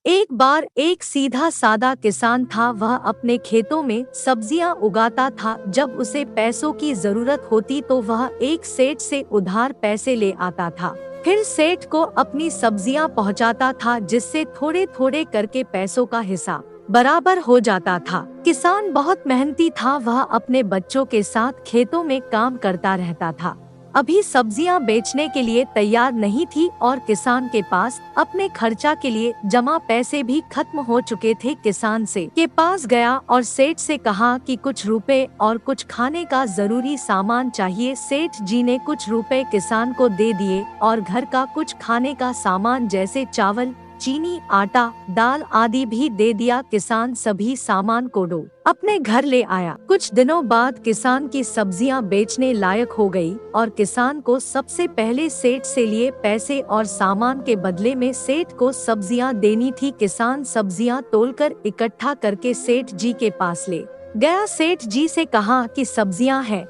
एक बार एक सीधा सादा किसान था। वह अपने खेतों में सब्जियां उगाता था। जब उसे पैसों की जरूरत होती तो वह एक सेठ से उधार पैसे ले आता था। फिर सेठ को अपनी सब्जियां पहुंचाता था, जिससे थोड़े थोड़े करके पैसों का हिसाब बराबर हो जाता था। किसान बहुत मेहनती था। वह अपने बच्चों के साथ खेतों में काम करता रहता था। अभी सब्जियां बेचने के लिए तैयार नहीं थी और किसान के पास अपने खर्चा के लिए जमा पैसे भी खत्म हो चुके थे। किसान सेठ के पास गया और सेठ से कहा कि कुछ रुपए और कुछ खाने का जरूरी सामान चाहिए। सेठ जी ने कुछ रुपए किसान को दे दिए और घर का कुछ खाने का सामान जैसे चावल, चीनी, आटा, दाल आदि भी दे दिया। किसान सभी सामान को अपने घर ले आया। कुछ दिनों बाद किसान की सब्जियां बेचने लायक हो गई और किसान को सबसे पहले सेठ से लिए पैसे और सामान के बदले में सेठ को सब्जियां देनी थी। किसान सब्जियां तोलकर इकट्ठा करके सेठ जी के पास ले गया। सेठ जी से कहा कि सब्जियां हैं,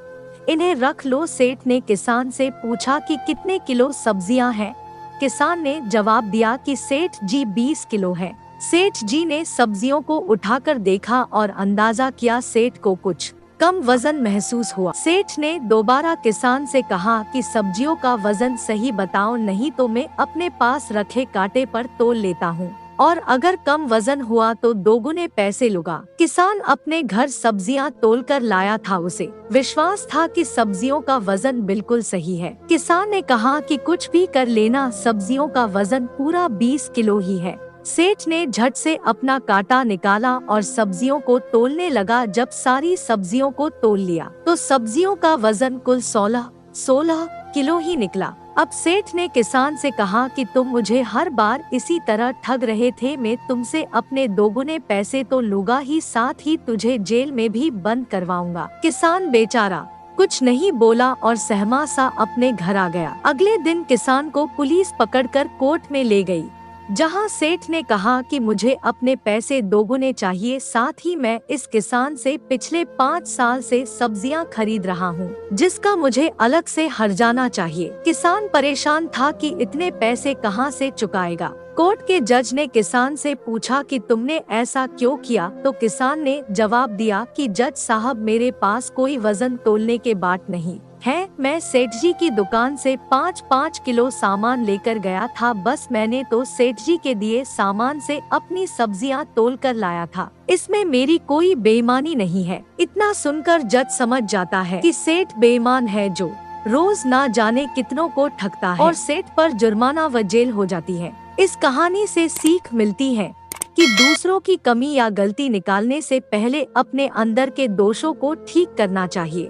इन्हें रख लो। सेठ ने किसान से पूछा कि कितने किलो सब्जियां हैं। किसान ने जवाब दिया कि सेठ जी 20 किलो है। सेठ जी ने सब्जियों को उठाकर देखा और अंदाजा किया। सेठ को कुछ कम वजन महसूस हुआ। सेठ ने दोबारा किसान से कहा कि सब्जियों का वजन सही बताओ, नहीं तो मैं अपने पास रखे कांटे पर तोल लेता हूँ और अगर कम वजन हुआ तो दोगुने पैसे लूंगा। किसान अपने घर सब्जियां तोलकर लाया था। उसे विश्वास था कि सब्जियों का वजन बिल्कुल सही है। किसान ने कहा कि कुछ भी कर लेना, सब्जियों का वजन पूरा 20 किलो ही है। सेठ ने झट से अपना कांटा निकाला और सब्जियों को तोलने लगा। जब सारी सब्जियों को तोल लिया तो सब्जियों का वजन कुल 16 किलो ही निकला। अब सेठ ने किसान से कहा कि तुम मुझे हर बार इसी तरह ठग रहे थे। मैं तुमसे अपने दोगुने पैसे तो लूंगा ही, साथ ही तुझे जेल में भी बंद करवाऊंगा। किसान बेचारा कुछ नहीं बोला और सहमा सा अपने घर आ गया। अगले दिन किसान को पुलिस पकड़कर कोर्ट में ले गई, जहां सेठ ने कहा कि मुझे अपने पैसे दोगुने चाहिए। साथ ही मैं इस किसान से पिछले 5 साल से सब्जियां खरीद रहा हूं, जिसका मुझे अलग से हर्जाना चाहिए। किसान परेशान था कि इतने पैसे कहां से चुकाएगा। कोर्ट के जज ने किसान से पूछा कि तुमने ऐसा क्यों किया, तो किसान ने जवाब दिया कि जज साहब, मेरे पास कोई वजन तोलने के बाट नहीं है। मैं सेठ जी की दुकान से 5-5 किलो सामान लेकर गया था। बस मैंने तो सेठ जी के दिए सामान से अपनी सब्जियां तोल कर लाया था। इसमें मेरी कोई बेईमानी नहीं है। इतना सुनकर जज समझ जाता है कि सेठ बेईमान है, जो रोज ना जाने कितनों को ठगता है और सेठ पर जुर्माना व जेल हो जाती है। इस कहानी से सीख मिलती है कि दूसरों की कमी या गलती निकालने से पहले अपने अंदर के दोषों को ठीक करना चाहिए।